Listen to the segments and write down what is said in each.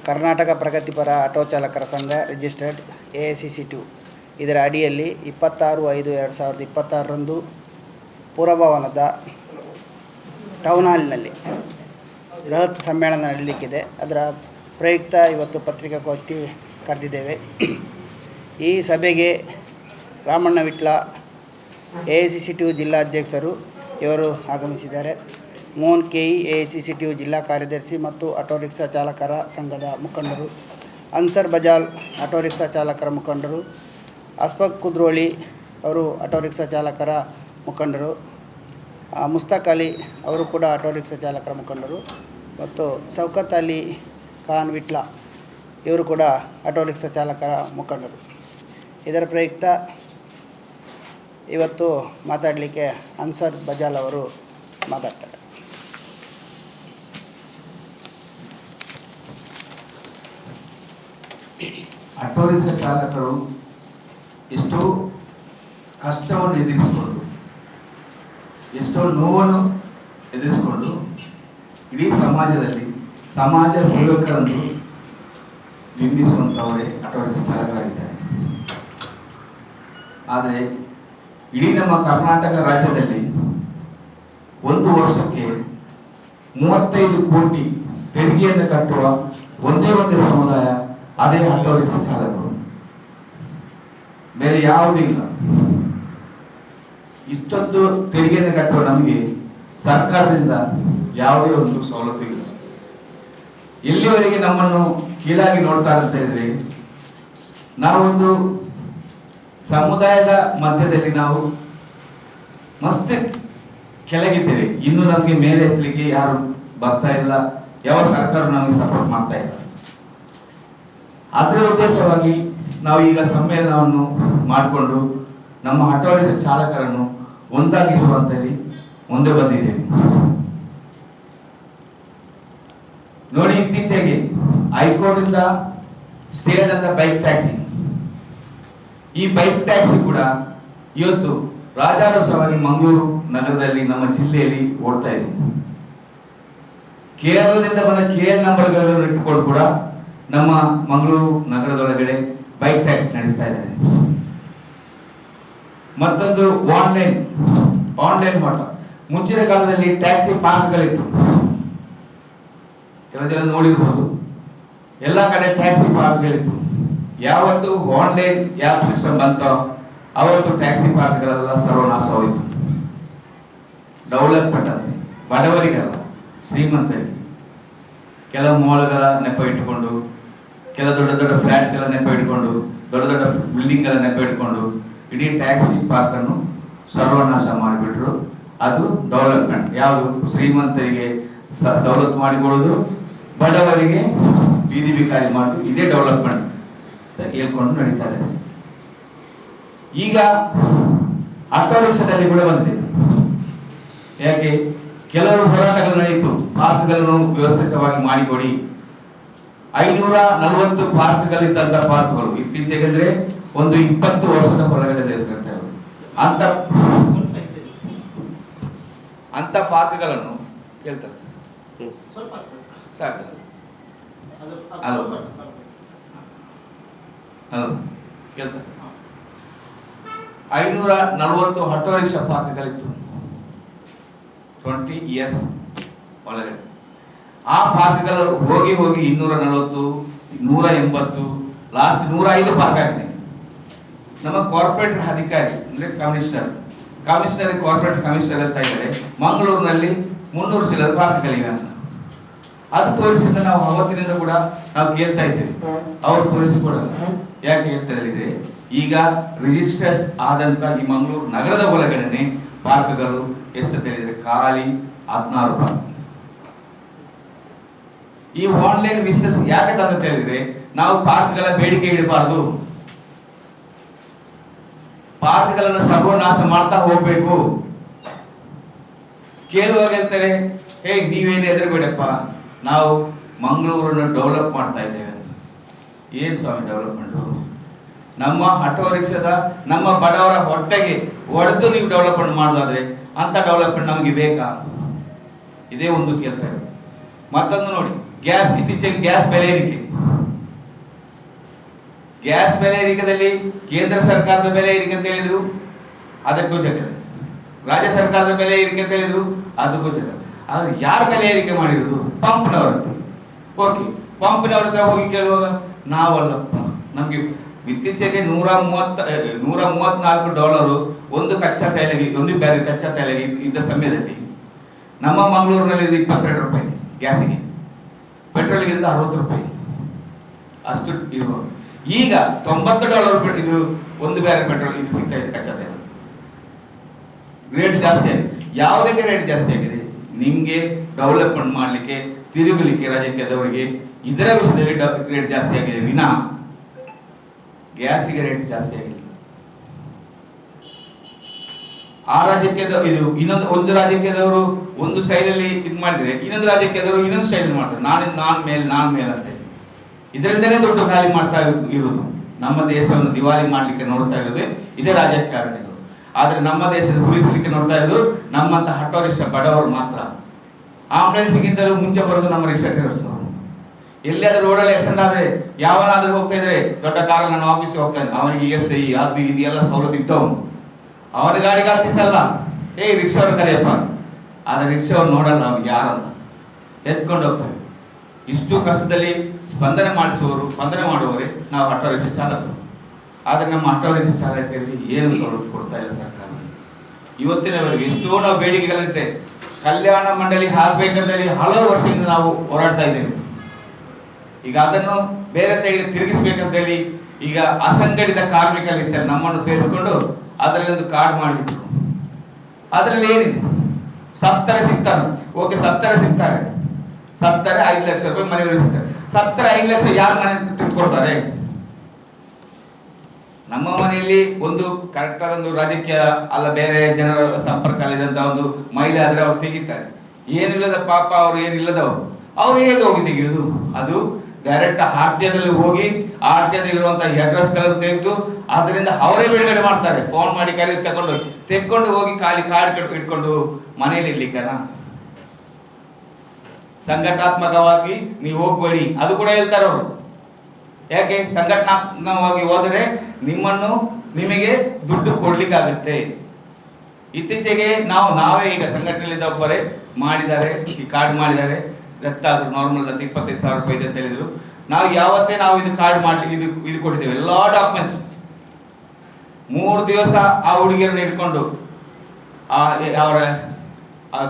ಕರ್ನಾಟಕ ಪ್ರಗತಿಪರ ಆಟೋ ಚಾಲಕರ ಸಂಘ ರಿಜಿಸ್ಟರ್ಡ್ AICC2 ಇದರ ಅಡಿಯಲ್ಲಿ 26/5/2026ರಂದು ಪುರಭವನದ ಟೌನ್ ಹಾಲ್ನಲ್ಲಿ ಬೃಹತ್ ಸಮ್ಮೇಳನ ನಡೆಯಲಿಕ್ಕಿದೆ. ಅದರ ಪ್ರಯುಕ್ತ ಇವತ್ತು ಪತ್ರಿಕಾಗೋಷ್ಠಿ ಕರೆದಿದ್ದೇವೆ. ಈ ಸಭೆಗೆ ರಾಮಣ್ಣ ವಿಟ್ಲ AICC2 ಜಿಲ್ಲಾಧ್ಯಕ್ಷರು ಇವರು ಆಗಮಿಸಿದ್ದಾರೆ. ಮೋಹನ್ KE AICC2 ಜಿಲ್ಲಾ ಕಾರ್ಯದರ್ಶಿ ಮತ್ತು ಆಟೋ ರಿಕ್ಷಾ ಚಾಲಕರ ಸಂಘದ ಮುಖಂಡರು, ಅನ್ಸರ್ ಬಜಾಲ್ ಆಟೋ ರಿಕ್ಷಾ ಚಾಲಕರ ಮುಖಂಡರು, ಅಸ್ಫಾಕ್ ಕುದ್ರೋಳಿ ಅವರು ಆಟೋ ರಿಕ್ಷಾ ಚಾಲಕರ ಮುಖಂಡರು, ಮುಸ್ತಕ್ ಅಲಿ ಅವರು ಕೂಡ ಆಟೋ ರಿಕ್ಷಾ ಚಾಲಕರ ಮುಖಂಡರು ಮತ್ತು ಶೌಕತ್ ಅಲಿ ಖಾನ್ ವಿಟ್ಲ ಇವರು ಕೂಡ ಆಟೋ ರಿಕ್ಷಾ ಚಾಲಕರ ಮುಖಂಡರು. ಇದರ ಪ್ರಯುಕ್ತ ಇವತ್ತು ಮಾತಾಡಲಿಕ್ಕೆ ಅನ್ಸರ್ ಬಜಾಲ್ ಅವರು ಮಾತಾಡ್ತಾರೆ. ಆಟೋ ರಿಕ್ಷಾ ಚಾಲಕರು ಎಷ್ಟೋ ಕಷ್ಟವನ್ನು ಎದುರಿಸಿಕೊಂಡು, ಎಷ್ಟೋ ನೋವನ್ನು ಎದುರಿಸಿಕೊಂಡು ಇಡೀ ಸಮಾಜದಲ್ಲಿ ಸಮಾಜ ಸೇವಕರನ್ನು ಬಿಂಬಿಸುವಂಥವರೇ ಆಟೋ ರಿಕ್ಷಾ ಚಾಲಕರಾಗಿದ್ದಾರೆ. ಆದರೆ ಇಡೀ ನಮ್ಮ ಕರ್ನಾಟಕ ರಾಜ್ಯದಲ್ಲಿ ಒಂದು ವರ್ಷಕ್ಕೆ 35 ಕೋಟಿ ತೆರಿಗೆಯನ್ನು ಕಟ್ಟುವ ಒಂದೇ ಸಮುದಾಯ ಅದೇ ಆಟೋ ರಿಕ್ಷಾ ಚಾಲಕರು. ಬೇರೆ ಯಾವುದೂ ಇಲ್ಲ. ಇಷ್ಟೊಂದು ತೆರಿಗೆಯನ್ನು ಕಟ್ಟುವ ನಮಗೆ ಸರ್ಕಾರದಿಂದ ಯಾವುದೇ ಒಂದು ಸವಲತ್ತು ಇಲ್ಲ. ಎಲ್ಲಿವರೆಗೆ ನಮ್ಮನ್ನು ಕೀಳಾಗಿ ನೋಡ್ತಾರೆ ಅಂತ ಹೇಳಿದ್ರೆ, ನಾವೊಂದು ಸಮುದಾಯದ ಮಧ್ಯದಲ್ಲಿ ನಾವು ಮಸ್ತ್ ಕೆಳಗಿದ್ದೇವೆ. ಇನ್ನು ನಮಗೆ ಮೇಲೆ ಎತ್ತಲಿಕ್ಕೆ ಯಾರು ಬರ್ತಾ ಇಲ್ಲ, ಯಾವ ಸರ್ಕಾರ ನಮಗೆ ಸಪೋರ್ಟ್ ಮಾಡ್ತಾ ಇಲ್ಲ. ಅದರ ಉದ್ದೇಶವಾಗಿ ನಾವು ಈಗ ಸಮ್ಮೇಳನವನ್ನು ಮಾಡಿಕೊಂಡು ನಮ್ಮ ಆಟೋ ರಿಕ್ಷಾ ಚಾಲಕರನ್ನು ಒಂದಾಗಿಸುವಂತ ಹೇಳಿ ಮುಂದೆ ಬಂದಿದ್ದೇವೆ. ನೋಡಿ, ಇತ್ತೀಚೆಗೆ ಹೈಕೋರ್ಟ್ ಇಂದ ಸ್ಟೇ ಆದಂತ ಬೈಕ್ ಟ್ಯಾಕ್ಸಿ, ಈ ಬೈಕ್ ಟ್ಯಾಕ್ಸಿ ಕೂಡ ಇವತ್ತು ರಾಜಾರೋಷವಾಗಿ ಮಂಗಳೂರು ನಗರದಲ್ಲಿ ನಮ್ಮ ಜಿಲ್ಲೆಯಲ್ಲಿ ಓಡ್ತಾ ಇದೆ. ಕೇರಳದಿಂದ ಬಂದ KL ನಂಬರ್ಗಳನ್ನು ಇಟ್ಟುಕೊಂಡು ಕೂಡ ನಮ್ಮ ಮಂಗಳೂರು ನಗರದೊಳಗಡೆ ಬೈಕ್ ಟ್ಯಾಕ್ಸಿ ನಡೆಸ್ತಾ ಇದ್ದಾರೆ. ಮತ್ತೊಂದು ಆನ್ಲೈನ್ ಆಟೋ. ಮುಂಚಿನ ಕಾಲದಲ್ಲಿ ಟ್ಯಾಕ್ಸಿ ಪಾರ್ಕ್ಗಳಿತ್ತು, ಕೆಲವು ಜನ ನೋಡಿರ್ಬೋದು. ಎಲ್ಲ ಕಡೆ ಟ್ಯಾಕ್ಸಿ ಪಾರ್ಕ್ಗಳಿತ್ತು. ಯಾವತ್ತು ಆನ್ಲೈನ್ ಆ್ಯಪ್ ಸಿಸ್ಟಮ್ ಬಂತೋ ಅವತ್ತು ಟ್ಯಾಕ್ಸಿ ಪಾರ್ಕ್ಗಳೆಲ್ಲ ಸರ್ವನಾಶವಾಯಿತು. ಡೆವಲಪ್ಮೆಂಟ್ ಅಂದರೆ ಬಡವರಿಗಲ್ಲ, ಶ್ರೀಮಂತರಿಗೆ. ಕೆಲವು ಮಾಲ್ಗಳ ನೆಪ ಇಟ್ಟುಕೊಂಡು, ಕೆಲ ದೊಡ್ಡ ದೊಡ್ಡ ಫ್ಲ್ಯಾಟ್ಗಳ ನೆಪ ಇಟ್ಕೊಂಡು, ದೊಡ್ಡ ದೊಡ್ಡ ಬಿಲ್ಡಿಂಗ್ಗಳ ನೆಪ ಇಟ್ಕೊಂಡು ಇಡೀ ಟ್ಯಾಕ್ಸಿ ಪಾರ್ಕ್ ಅನ್ನು ಸರ್ವನಾಶ ಮಾಡಿಬಿಟ್ರು. ಅದು ಡೆವಲಪ್ಮೆಂಟ್. ಯಾವುದು? ಶ್ರೀಮಂತರಿಗೆ ಸವಲತ್ತು ಮಾಡಿಕೊಳ್ಳೋದು, ಬಡವರಿಗೆ ಬೀದಿ ಬಿಕಾರಿ ಮಾಡೋದು. ಇದೇ ಡೆವಲಪ್ಮೆಂಟ್ ಅಂತ ಹೇಳ್ಕೊಂಡು ನಡೀತಾ ಇದೆ. ಈಗ ಆಟೋ ರಿಕ್ಷಾದಲ್ಲಿ ಕೂಡ ಬಂದಿದೆ. ಯಾಕೆ? ಕೆಲವರು ಹೋರಾಟಗಳು ನಡೆಯಿತು, ಪಾರ್ಕ್ಗಳನ್ನು ವ್ಯವಸ್ಥಿತವಾಗಿ ಮಾಡಿಕೊಡಿ. 540 ಪಾರ್ಕ್ಗಳಿದ್ದಂತ ಪಾರ್ಕ್ಗಳು ಇತ್ತೀಚೆಗೆ ಅಂದ್ರೆ ಒಂದು 20 ವರ್ಷದ ಹೊರಗಡೆ ಇರ್ತವೆ. ಅಂತ ಪಾರ್ಕ್ಗಳನ್ನು ಹೇಳ್ತಾರೆ ಸಾಕು. 540 ಆಟೋ ರಿಕ್ಷಾ ಪಾರ್ಕ್ಗಳಿತ್ತು 20 ಇಯರ್ಸ್ ಒಳಗಡೆ. ಆ ಪಾರ್ಕ್ಗಳು ಹೋಗಿ 240, 180, ಲಾಸ್ಟ್ 105 ಪಾರ್ಕ್ ಆಗಿದೆ. ನಮ್ಮ ಕಾರ್ಪೊರೇಟ್ ಅಧಿಕಾರಿ ಅಂದ್ರೆ ಕಮಿಷನರ್ ಕಾರ್ಪೊರೇಟ್ ಕಮಿಷನರ್ ಅಂತ ಇದ್ದಾರೆ, ಮಂಗಳೂರಿನಲ್ಲಿ 300 ಚಿಲ್ಲರ ಪಾರ್ಕ್ಗಳಿವೆ ಅಂತ. ಅದು ತೋರಿಸಿದ ನಾವು ಅವತ್ತಿನಿಂದ ಕೂಡ ನಾವು ಕೇಳ್ತಾ ಇದ್ದೇವೆ, ಅವ್ರು ತೋರಿಸಿಕೊಡಲ್ಲ. ಯಾಕೆ ಅಂತ ಹೇಳಿದ್ರೆ, ಈಗ ರಿಜಿಸ್ಟರ್ಸ್ ಆದಂತ ಈ ಮಂಗಳೂರು ನಗರದ ಒಳಗಡೆ ಪಾರ್ಕ್ಗಳು ಎಷ್ಟು ಹೇಳಿದ್ರೆ ಖಾಲಿ 16 ಪಾರ್ಕ್. ಈ ಆನ್ಲೈನ್ ಬಿಸ್ನೆಸ್ ಯಾಕೆ ತಂದು ಹೇಳಿದ್ರೆ, ನಾವು ಪಾರ್ಕ್ಗಳ ಬೇಡಿಕೆ ಇಡಬಾರದು, ಪಾರ್ಕ್ಗಳನ್ನು ಸರ್ವನಾಶ ಮಾಡ್ತಾ ಹೋಗ್ಬೇಕು. ಕೇಳುವಾಗ ಹೇಳ್ತಾರೆ, ಹೇ ನೀವೇನು ಹೆದರಬೇಡಪ್ಪ, ನಾವು ಮಂಗಳೂರನ್ನು ಡೆವಲಪ್ ಮಾಡ್ತಾ ಇದ್ದೇವೆ ಅಂತ. ಏನ್ ಸ್ವಾಮಿ ಡೆವಲಪ್ಮೆಂಟ್? ನಮ್ಮ ಆಟೋ ರಿಕ್ಷಾದ ನಮ್ಮ ಬಡವರ ಹೊಟ್ಟೆಗೆ ಹೊಡೆದು ನೀವು ಡೆವಲಪ್ಮೆಂಟ್ ಮಾಡೋದಾದ್ರೆ ಅಂತ ಡೆವಲಪ್ಮೆಂಟ್ ನಮಗೆ ಬೇಕಾ? ಇದೇ ಒಂದು ಕೇಳ್ತಾ ಇರೋದು. ಮತ್ತೊಂದು ನೋಡಿ, ಗ್ಯಾಸ್, ಇತ್ತೀಚೆಗೆ ಗ್ಯಾಸ್ ಬೆಲೆ ಏರಿಕೆ. ಗ್ಯಾಸ್ ಬೆಲೆ ಏರಿಕೆದಲ್ಲಿ ಕೇಂದ್ರ ಸರ್ಕಾರದ ಬೆಲೆ ಏರಿಕೆ ಅಂತ ಹೇಳಿದ್ರು, ಅದಕ್ಕೂ ಜಗಳ. ರಾಜ್ಯ ಸರ್ಕಾರದ ಬೆಲೆ ಏರಿಕೆ ಅಂತ ಹೇಳಿದ್ರು, ಅದಕ್ಕೂ ಜಗಳ. ಆದ್ರೆ ಯಾರು ಬೆಲೆ ಏರಿಕೆ ಮಾಡಿರೋದು? ಪಂಪ್ನವರಂತ. ಓಕೆ, ಪಂಪ್ನವ್ರ ಹತ್ರ ಹೋಗಿ ಕೇಳುವಾಗ ನಾವಲ್ಲಪ್ಪ, ನಮಗೆ ಇತ್ತೀಚೆಗೆ $134 ಒಂದು ಕಚ್ಚಾ ತೈಲಗೆ, ಒಂದು ಬ್ಯಾರೆಲ್ ಕಚ್ಚಾ ತೈಲಗೆ ಇದ್ದ ಸಮಯದಲ್ಲಿ ನಮ್ಮ ಮಂಗಳೂರಿನಲ್ಲಿ ಇದು $22 ಗ್ಯಾಸಿಗೆ, ಪೆಟ್ರೋಲ್ಗೆ ಇದ್ದ $60 ಅಷ್ಟು ಇರುವ. ಈಗ $90 ಇದು ಒಂದು ಬ್ಯಾರೆಲ್ ಪೆಟ್ರೋಲ್ ಇದು ಸಿಗ್ತಾ ಇದೆ ಕಚ್ಚಾ ತೈಲ. ರೇಟ್ ಜಾಸ್ತಿ ಆಗಿದೆ. ಯಾವುದಕ್ಕೆ ರೇಟ್ ಜಾಸ್ತಿ ಆಗಿದೆ? ನಿಮಗೆ ಡೆವಲಪ್ಮೆಂಟ್ ಮಾಡಲಿಕ್ಕೆ, ತಿರುಗಲಿಕ್ಕೆ ರಾಜ್ಯಕ್ಕೆದವರಿಗೆ ಇದರ ವಿಷಯದಲ್ಲಿ ರೇಟ್ ಜಾಸ್ತಿ ಆಗಿದೆ ವಿನಾ ಗ್ಯಾಸಿಗೆ ರೇಟ್ ಜಾಸ್ತಿ ಆಗಿದೆ. ಆ ರಾಜ್ಯಕ್ಕೆ ಇದು ಒಂದು ರಾಜ್ಯಕ್ಕೆದವರು ಒಂದು ಸ್ಟೈಲಲ್ಲಿ ಇದು ಮಾಡಿದ್ರೆ, ಇನ್ನೊಂದು ರಾಜ್ಯಕ್ಕೆದವರು ಇನ್ನೊಂದು ಸ್ಟೈಲ್ ಮಾಡ್ತಾರೆ. ನಾನು ಮೇಲ್ ಅಂತ ಹೇಳಿ ಇದರಿಂದಲೇ ದುಡ್ಡು ಖಾಲಿ ಮಾಡ್ತಾ ಇರುವುದು. ನಮ್ಮ ದೇಶವನ್ನು ದಿವಾಳಿ ಮಾಡಲಿಕ್ಕೆ ನೋಡ್ತಾ ಇರೋದು ಇದೇ ರಾಜಕಾರಣಿಗಳು. ಆದರೆ ನಮ್ಮ ದೇಶದ ಉಳಿಸಲಿಕ್ಕೆ ನೋಡ್ತಾ ಇರೋದು ನಮ್ಮಂತ ಆಟೋ ರಿಕ್ಷಾ ಬಡವರು ಮಾತ್ರ. ಆಂಬುಲೆನ್ಸ್ಗಿಂತಲೂ ಮುಂಚೆ ಬರೋದು ನಮ್ಮ ರಿಕ್ಷಾ ಡ್ರೈವರ್ಸ್. ಎಲ್ಲಿಯಾದ್ರೂ ರೋಡಲ್ಲಿ ಆಕ್ಸಿಡೆಂಟ್ ಆದರೆ ಯಾವನಾದ್ರೂ ಹೋಗ್ತಾ ಇದ್ರೆ, ದೊಡ್ಡ ಕಾರಲ್ಲಿ ನಾನು ಆಫೀಸ್ಗೆ ಹೋಗ್ತಾನೆ, ಅವನಿಗೆ ESI ಅದು ಇದು ಎಲ್ಲ ಸವಲತ್ತು ಇದ್ದವನು, ಅವನ ಗಾಡಿಗೆ ಹತ್ತಿಸಲ್ಲ, ರಿಕ್ಷಾವ್ರು ಕರೆಯಪ್ಪ. ಆದರೆ ರಿಕ್ಷಾವ್ರು ನೋಡಲ್ಲ ಅವ್ನಿಗೆ ಯಾರಂತ, ಎತ್ಕೊಂಡು ಹೋಗ್ತೇವೆ. ಇಷ್ಟು ಕಷ್ಟದಲ್ಲಿ ಸ್ಪಂದನೆ ಮಾಡುವವರೇ ನಾವು ಆಟೋ ರಿಕ್ಷಾ ಚಾಲಕರು. ಆದರೆ ನಮ್ಮ ಆಟೋ ರಿಕ್ಷಾ ಚಾಲಕರಿಗೆ ಏನು ಸವಲತ್ತು ಕೊಡ್ತಾ ಇಲ್ಲ ಸರ್ಕಾರ. ಇವತ್ತಿನವರೆಗೆ ಎಷ್ಟೋ ನಾವು ಬೇಡಿಕೆಗಳಿರುತ್ತೆ. ಕಲ್ಯಾಣ ಮಂಡಳಿ ಹಾಕಬೇಕಂತೇಳಿ ಹಲವು ವರ್ಷದಿಂದ ನಾವು ಹೋರಾಡ್ತಾ ಇದ್ದೇವೆ. ಈಗ ಅದನ್ನು ಬೇರೆ ಸೈಡ್ಗೆ ತಿರುಗಿಸ್ಬೇಕಂತೇಳಿ ಈಗ ಅಸಂಘಟಿತ ಕಾರ್ಮಿಕರ ಲಿಸ್ಟಲ್ಲಿ ನಮ್ಮನ್ನು ಸೇರಿಸ್ಕೊಂಡು ಅದರಲ್ಲಿ ಒಂದು ಕಾರ್ಡ್ ಮಾಡಿಬಿಟ್ರು. ಅದರಲ್ಲಿ ಏನಿದೆ? ಸತ್ತರೆ ಸಿಗ್ತಾರೆ. ಓಕೆ, ಸತ್ತರೆ ಸಿಗ್ತಾರೆ. ಸತ್ತರೆ 5 ಲಕ್ಷ ರೂಪಾಯಿ ಮನೆಯವರು ಸಿಗ್ತಾರೆ. ಸತ್ತರೆ 5 ಲಕ್ಷ ಯಾರು ಮನೆ ತಿಳ್ಕೊಡ್ತಾರೆ? ನಮ್ಮ ಮನೆಯಲ್ಲಿ ಒಂದು ಕರೆಕ್ಟ್ ಆದ ಒಂದು ರಾಜಕೀಯ ಅಲ್ಲ, ಬೇರೆ ಜನರ ಸಂಪರ್ಕ ಇದ್ದಂತ ಒಂದು ಮಹಿಳೆ ಆದ್ರೆ ಅವ್ರು ತೆಗಿತಾರೆ. ಏನಿಲ್ಲದ ಪಾಪ, ಅವರು ಏನಿಲ್ಲದವರು ಅವ್ರು ಹೇಗೆ ಹೋಗಿ ತೆಗೆಯುವುದು? ಅದು ಡೈರೆಕ್ಟ್ ಆರ್ಟಿಯಲ್ಲಿ ಹೋಗಿ ಆರ್ಟಿಯಲ್ಲಿರುವಂತಹ ಅಡ್ರೆಸ್ಗಳನ್ನು ತೆಗೆದು ಅದರಿಂದ ಅವರೇ ಬಿಡುಗಡೆ ಮಾಡ್ತಾರೆ. ಫೋನ್ ಮಾಡಿ ಕರೆ ತೆಕ್ಕೊಂಡು ಹೋಗಿ ಖಾಲಿ ಕಾರ್ಡ್ ಇಟ್ಕೊಂಡು ಮನೆಯಲ್ಲಿ ಇಡ್ಲಿಕ್ಕನ? ಸಂಘಟನಾತ್ಮಕವಾಗಿ ನೀವು ಹೋಗ್ಬೇಡಿ, ಅದು ಕೂಡ ಹೇಳ್ತಾರೆ ಅವರು. ಯಾಕೆ? ಸಂಘಟನಾತ್ಮಕವಾಗಿ ಹೋದರೆ ನಿಮಗೆ ದುಡ್ಡು ಕೊಡ್ಲಿಕ್ಕಾಗುತ್ತೆ. ಇತ್ತೀಚೆಗೆ ನಾವೇ ಈಗ ಸಂಘಟನೆಯಿಂದ ಒಬ್ಬರೇ ಮಾಡಿದ್ದಾರೆ, ಈ ಕಾರ್ಡ್ ಮಾಡಿದ್ದಾರೆ. ಎತ್ತಾದ್ರು ನಾರ್ಮಲ್ 25,000 ರೂಪಾಯಿ ಇದೆ ಅಂತ ಹೇಳಿದ್ರು. ನಾವು ಇದು ಕಾರ್ಡ್ ಮಾಡಿ ಇದು ಕೊಟ್ಟಿದ್ದೇವೆ, ಎಲ್ಲ ಡಾಕ್ಯುಮೆಂಟ್ಸ್. 3 ದಿವಸ ಆ ಹುಡುಗಿಯರನ್ನು ಹಿಡ್ಕೊಂಡು ಅವರ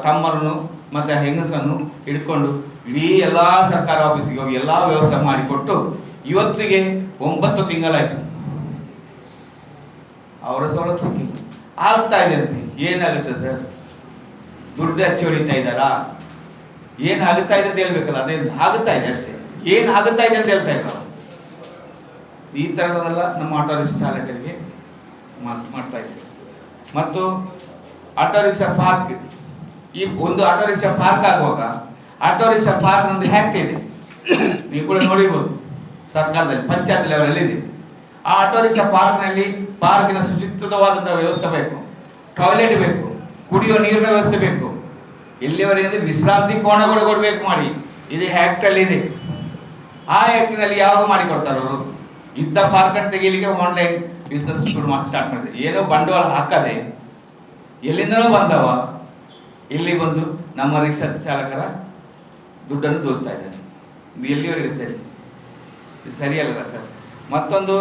ತಮ್ಮರನ್ನು ಮತ್ತೆ ಹೆಂಗಸನ್ನು ಹಿಡ್ಕೊಂಡು ಇಡೀ ಎಲ್ಲ ಸರ್ಕಾರ ಆಫೀಸಿಗೆ ಹೋಗಿ ಎಲ್ಲ ವ್ಯವಸ್ಥೆ ಮಾಡಿಕೊಟ್ಟು ಇವತ್ತಿಗೆ 9 ತಿಂಗಳಾಯ್ತು. ಅವರ ಸವಲತ್ತು ಸಿಕ್ಕಿಲ್ಲ. ಆಗ್ತಾ ಇದೆ ಅಂತೆ. ಏನಾಗುತ್ತೆ ಸರ್? ದುಡ್ಡು ಹಚ್ಚಿ ಹೊಡಿತಾ ಇದ್ದಾರಾ? ಏನು ಆಗುತ್ತಾ ಇದೆ ಅಂತ ಹೇಳ್ಬೇಕಲ್ಲ. ಅದೇನು ಆಗುತ್ತಾ ಇದೆ ಅಷ್ಟೇ, ಏನು ಆಗುತ್ತಾ ಇದೆ ಅಂತ ಹೇಳ್ತಾ ಇಲ್ಲ. ಈ ಥರದೆಲ್ಲ ನಮ್ಮ ಆಟೋ ರಿಕ್ಷಾ ಚಾಲಕರಿಗೆ ಮಾಡ್ತಾ ಇದ್ದೇವೆ. ಮತ್ತು ಆಟೋ ರಿಕ್ಷಾ ಪಾರ್ಕ್, ಈ ಒಂದು ಆಟೋ ರಿಕ್ಷಾ ಪಾರ್ಕ್ ಆಗುವಾಗ ಆಟೋ ರಿಕ್ಷಾ ಪಾರ್ಕ್ ಒಂದು ಹ್ಯಾಕ್ಟ್ ಇದೆ, ನೀವು ಕೂಡ ನೋಡಿರ್ಬೋದು. ಸರ್ಕಾರದಲ್ಲಿ ಪಂಚಾಯತ್ ಲೆವೆಲ್ ಇದೆ. ಆ ಆಟೋ ರಿಕ್ಷಾ ಪಾರ್ಕಿನ ಸುಚಿತ್ರವಾದಂತಹ ವ್ಯವಸ್ಥೆ ಬೇಕು, ಟಾಯ್ಲೆಟ್ ಬೇಕು, ಕುಡಿಯೋ ನೀರಿನ ವ್ಯವಸ್ಥೆ ಬೇಕು. ಎಲ್ಲಿವರೆಗೆ ವಿಶ್ರಾಂತಿ ಕೋಣಗಳು ಕೊಡಬೇಕು ಮಾಡಿ. ಇದು ಆ್ಯಕ್ಟ್ ಅಲ್ಲಿ ಇದೆ. ಆ ಆ್ಯಕ್ಟ್ನಲ್ಲಿ ಯಾವಾಗ ಮಾಡಿ ಕೊಡ್ತಾರೆ ಅವರು? ಇದ್ದ ಪಾರ್ಕ್ ಅನ್ನು ತೆಗೀಲಿಕ್ಕೆ ಆನ್ಲೈನ್ ಬಿಸ್ನೆಸ್ ಸ್ಟಾರ್ಟ್ ಮಾಡಿದೆ. ಏನೋ ಬಂಡವಾಳ ಹಾಕದೆ ಎಲ್ಲಿಂದನೋ ಬಂದವ ಇಲ್ಲಿ ಬಂದು ನಮ್ಮ ರಿಕ್ಷಾ ಚಾಲಕರ ದುಡ್ಡನ್ನು ದೋಸ್ತಾ ಇದ್ದಾರೆ. ಇದು ಎಲ್ಲಿವರೆಗೆ ಸರಿ? ಇದು ಸರಿಯಲ್ಲ ಸರ್. ಮತ್ತೊಂದು,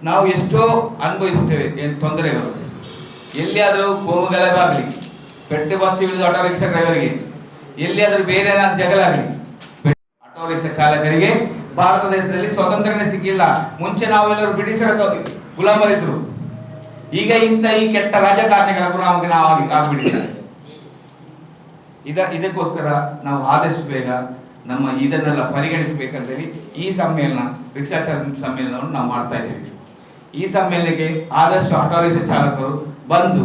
ನಾವು ಎಷ್ಟೋ ಅನುಭವಿಸ್ತೇವೆ ಏನು ತೊಂದರೆಗಳು. ಎಲ್ಲಿಯಾದರೂ ಗೋಮು ಗಲಭೆ ಆಗಲಿ, ಪೆಟ್ಟು ಬಸ್ ಹಿಡಿದು ಆಟೋ ರಿಕ್ಷಾ ಡ್ರೈವರ್ಗೆ, ಎಲ್ಲಿಯಾದರೂ ಬೇರೆ ಏನಾದ್ರು ಜಗಳ ಆಗಲಿ, ಆಟೋ ರಿಕ್ಷಾ ಚಾಲಕರಿಗೆ ಭಾರತ ದೇಶದಲ್ಲಿ ಸ್ವಾತಂತ್ರ್ಯನೇ ಸಿಕ್ಕಿಲ್ಲ. ಮುಂಚೆ ನಾವೆಲ್ಲರೂ ಬ್ರಿಟಿಷರ ಗುಲಾಮರಿದ್ರು. ಈಗ ಈ ಕೆಟ್ಟ ರಾಜಕಾರಣಿಗಳ ಗುಲಾಮಿಗೆ ನಾವು ಆಗ್ಬಿಟ್ಟಿದ್ದೇವೆ. ಇದಕ್ಕೋಸ್ಕರ ನಾವು ಆದಷ್ಟು ಬೇಗ ನಮ್ಮ ಇದನ್ನೆಲ್ಲ ಪರಿಗಣಿಸಬೇಕಂತೇಳಿ ಈ ಸಮ್ಮೇಳನ, ರಿಕ್ಷಾ ಸಮ್ಮೇಳನವನ್ನು ನಾವು ಮಾಡ್ತಾ ಇದ್ದೇವೆ. ಈ ಸಮ್ಮೇಳನಕ್ಕೆ ಆದಷ್ಟು ಆಟೋ ರಿಕ್ಷಾ ಚಾಲಕರು ಬಂದು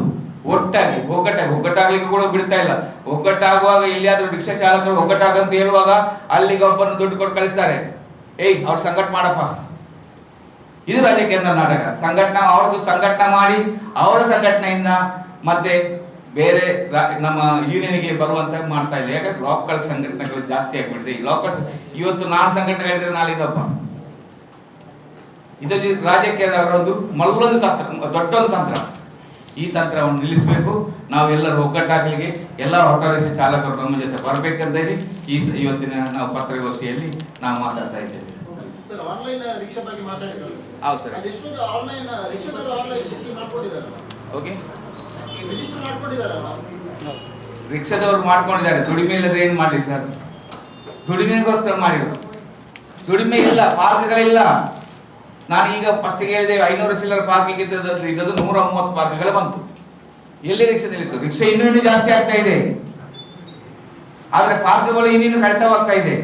ಒಗ್ಗಟ್ಟಾಗ್ಲಿಕ್ಕೆ ಕೂಡ ಬಿಡ್ತಾ ಇಲ್ಲ. ಒಗ್ಗಟ್ಟಾಗುವಾಗ ಎಲ್ಲಿಯಾದ್ರೂ ರಿಕ್ಷಾ ಚಾಲಕರು ಒಗ್ಗಟ್ಟಾಗಂತ ಹೇಳುವಾಗ ಅಲ್ಲಿಗೆ ಒಬ್ಬರನ್ನು ದುಡ್ಡು ಕೊಟ್ಟು ಕಳಿಸ್ತಾರೆ. ಅವ್ರು ಸಂಘಟನೆ ಮಾಡಪ್ಪ. ಇದು ರಾಜಕೀಯ ನಾಟಕ. ಅವ್ರದ್ದು ಸಂಘಟನೆ ಮಾಡಿ ಅವರ ಸಂಘಟನೆಯಿಂದ ಮತ್ತೆ ಬೇರೆ ನಮ್ಮ ಯೂನಿಯನ್ಗೆ ಬರುವಂತ ಮಾಡ್ತಾ ಇಲ್ಲ. ಯಾಕಂದ್ರೆ ಲೋಕಲ್ ಸಂಘಟನೆಗಳು ಜಾಸ್ತಿ ಆಗ್ಬಿಟ್ಟಿದೆ. ಇವತ್ತು ನಾನು ಸಂಘಟನೆ ಹೇಳಿದ್ರೆ ನಾಳೆ ಇನ್ನೊಬ್ಬ ಇದರಲ್ಲಿ ರಾಜಕೀಯದವರ ಒಂದು ಮಲ್ಲೊಂದು ತಂತ್ರ, ದೊಡ್ಡೊಂದು ತಂತ್ರ. ಈ ತಂತ್ರವನ್ನು ನಿಲ್ಲಿಸಬೇಕು. ನಾವು ಎಲ್ಲರೂ ಒಗ್ಗಟ್ಟಾಗಲಿಕ್ಕೆ ಎಲ್ಲ ಆಟೋ ರಿಕ್ಷಾ ಚಾಲಕರು ನಮ್ಮ ಜೊತೆ ಬರಬೇಕಂತ ಹೇಳಿ ಇವತ್ತಿನ ನಾವು ಪತ್ರಿಕಾಗೋಷ್ಠಿಯಲ್ಲಿ ನಾವು ಮಾತಾಡ್ತಾ ಇದ್ದೇವೆ. ಸರ್, ಆನ್ಲೈನ್ ರಿಕ್ಷಾ ಬಗ್ಗೆ ಮಾತಾಡಿದ್ರಲ್ಲ, ಹೌದು ಸರ್. ಅದೆಷ್ಟು ಆನ್ಲೈನ್ ರಿಕ್ಷಾದವರು ಆನ್ಲೈನ್ ಬುಕಿಂಗ್ ಮಾಡ್ಕೊಂಡಿದ್ದಾರಲ್ಲ, ಓಕೆ, ರಿಜಿಸ್ಟರ್ ಮಾಡ್ಕೊಂಡಿದ್ದಾರಲ್ಲ. ರಿಕ್ಷಾದವರು ಮಾಡ್ಕೊಂಡಿದ್ದಾರೆ. ದುಡಿಮೆ ಇಲ್ಲದೆ ಏನು ಮಾಡಲಿ ಸರ್? ದುಡಿಮೆಗೋಸ್ಕರ ಮಾಡಿದ್ರು. ದುಡಿಮೆ ಇಲ್ಲ, ಪಾರ್ಕ್ಗಳಿಲ್ಲ. ನಾನು ಈಗ ಫಸ್ಟಿಗೆ ಹೇಳಿದೆ 500 ಚಿಲ್ಲರ ಪಾರ್ಕಿಂಗ್ ಇದ್ದದ್ದು 130 ಪಾರ್ಕ್ಗಳು ಬಂತು. ಎಲ್ಲಿ ರಿಕ್ಷಾ ನಿಲ್ಲಿಸೋದು? ರಿಕ್ಷಾ ಇನ್ನೂ ಜಾಸ್ತಿ ಆಗ್ತಾ ಇದೆ, ಆದರೆ ಪಾರ್ಕ್ಗಳು ಇನ್ನೂ ಕಡಿತವಾಗ್ತಾ ಇದೆ.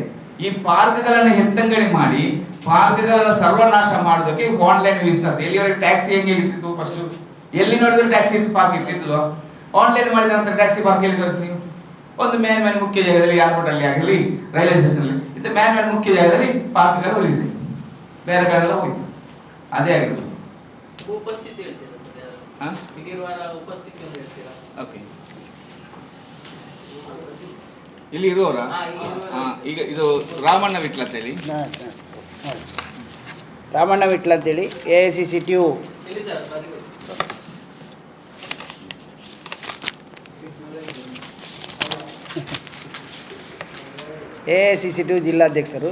ಈ ಪಾರ್ಕ್ಗಳನ್ನು ಎತ್ತಂಗಡಿ ಮಾಡಿ ಪಾರ್ಕ್ಗಳನ್ನು ಸರ್ವನಾಶ ಮಾಡೋದಕ್ಕೆ ಆನ್ಲೈನ್ ಬಿಸ್ನೆಸ್. ಎಲ್ಲಿವರೆಗೆ ಟ್ಯಾಕ್ಸಿ ಹೆಂಗೆ ಇರ್ತಿತ್ತು? ಫಸ್ಟ್ ಎಲ್ಲಿ ನೋಡಿದ್ರೆ ಟ್ಯಾಕ್ಸಿ ಪಾರ್ಕ್ ಇರ್ತಿತ್ತು. ಆನ್ಲೈನ್ ಮಾಡಿದ ನಂತರ ಟ್ಯಾಕ್ಸಿ ಪಾರ್ಕ್ ಎಲ್ಲಿ ತೋರಿಸಿ ನೀವು? ಒಂದು ಮ್ಯಾನ್ ಮುಖ್ಯ ಜಾಗದಲ್ಲಿ, ಏರ್ಪೋರ್ಟಲ್ಲಿ ಆಗಲಿ, ರೈಲ್ವೆ ಸ್ಟೇಷನಲ್ಲಿ ಇಂಥ ಮ್ಯಾನ್ ಮುಖ್ಯ ಜಾಗದಲ್ಲಿ ಪಾರ್ಕ್ಗಳು ಉಳಿದಿದೆ, ಬೇರೆ ಕಡೆಲ್ಲ ಹೋಯ್ತು. ಅದೇ ಆಗಿರೋದು. ಉಪಸ್ಥಿತಿ ಹೇಳ್ತೀರಾ ಸರ್? ಹಾಂ, ಇಲ್ಲಿರುವವರ ಉಪಸ್ಥಿತಿ ಅಂತ ಹೇಳ್ತೀರಾ? ಓಕೆ. ಇಲ್ಲಿ ಇರುವವರ ಈಗ ಇದು ರಾಮಣ್ಣ ವಿಟ್ಲ ಅಂತೇಳಿ, ರಾಮಣ್ಣ ವಿಟ್ಲ ಅಂತೇಳಿ AICC ಟ್ಯೂ ಎಲ್ಲಿ ಸರ್? AICC ಟ್ಯೂ ಜಿಲ್ಲಾಧ್ಯಕ್ಷರು.